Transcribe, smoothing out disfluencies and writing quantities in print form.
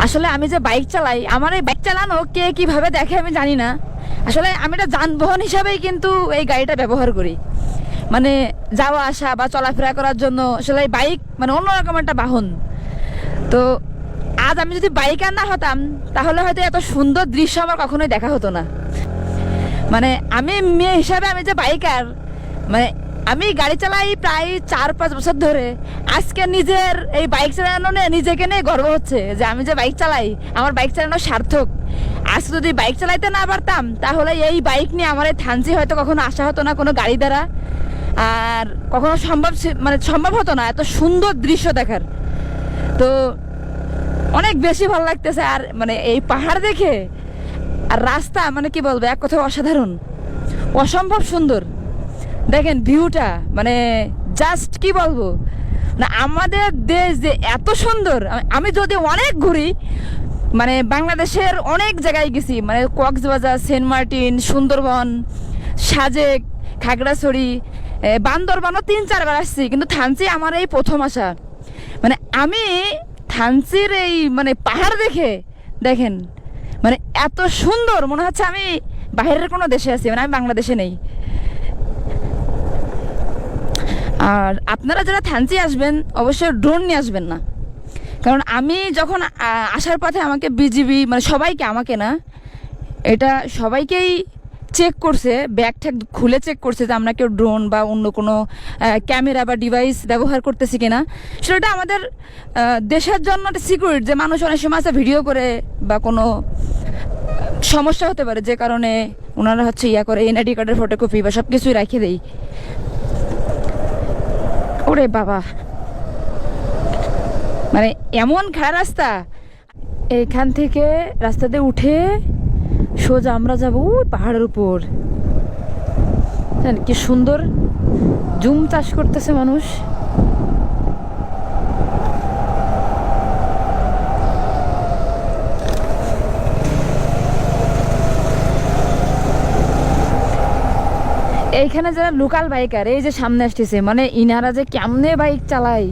আসলে আমি যে বাইক চালাই, আমার এই বাইক চালানো কে কিভাবে দেখে আমি জানি না। আসলে আমি এটা যানবাহন হিসাবেই কিন্তু এই গাড়িটা ব্যবহার করি, মানে যাওয়া আসা বা চলাফেরা করার জন্য। আসলে এই বাইক মানে অন্যরকম একটা বাহন। তো আজ আমি যদি বাইকার না হতাম তাহলে হয়তো এত সুন্দর দৃশ্য আমার কখনোই দেখা হতো না। মানে আমি মেয়ে হিসাবে আমি যে বাইকার, মানে আমি গাড়ি চালাই প্রায় 4-5 বছর ধরে। আজকে নিজের এই বাইক চালানো নিয়ে নিজেকে নিয়ে গর্ব হচ্ছে যে আমি যে বাইক চালাই, আমার বাইক চালানো সার্থক। আজকে যদি বাইক চালাইতে না পারতাম তাহলে এই বাইক নিয়ে আমার এই থানচি হয়তো কখনো আসা হতো না কোনো গাড়ি দ্বারা, আর কখনো সম্ভব হতো না এত সুন্দর দৃশ্য দেখার। তো অনেক বেশি ভালো লাগতেছে। আর মানে এই পাহাড় দেখে আর রাস্তা, মানে কি বলবো, এক কথায় অসাধারণ, অসম্ভব সুন্দর। দেখেন ভিউটা, মানে জাস্ট কি বলবো না, আমাদের দেশ যে এত সুন্দর। আমি যদি অনেক ঘুরি, মানে বাংলাদেশের অনেক জায়গায় গেছি, মানে কক্সবাজার, সেন্ট মার্টিন, সুন্দরবন, সাজেক, খাগড়াছড়ি, বান্দরবানও 3-4 বার আসছি, কিন্তু থানচি আমার এই প্রথম আসা। মানে আমি থানচির এই মানে পাহাড় দেখে, দেখেন মানে এত সুন্দর মনে হচ্ছে আমি বাইরের কোনো দেশে আছি, মানে আমি বাংলাদেশে নেই। আর আপনারা যারা থানচি আসবেন অবশ্যই ড্রোন নিয়ে আসবেন না, কারণ আমি যখন আসার পথে আমাকে বিজিবি, মানে সবাইকে, আমাকে না, এটা সবাইকেই চেক করছে, ব্যাগ ট্যাগ খুলে চেক করছে যে আমরা কেউ ড্রোন বা অন্য কোনো ক্যামেরা বা ডিভাইস ব্যবহার করতেছি কিনা। সেটা আমাদের দেশের জন্য একটা সিকিউরিটি, যে মানুষ অনেক সময় আছে ভিডিও করে বা কোনো সমস্যা হতে পারে, যে কারণে ওনারা হচ্ছে ইয়া করে এনআইডি কার্ডের ফটোকপি বা সব কিছুই রেখে দেয়। ওরে বাবা, মানে এমন খারাপ রাস্তা, এইখান থেকে রাস্তাতে উঠে সোজা আমরা যাবো ওই পাহাড়ের উপর। কি সুন্দর জুম চাষ করতেছে মানুষ। এইখানে যারা লোকাল বাইকার, এই যে সামনে আসতেছে, মানে ইনারা যে কেমনে বাইক চালায়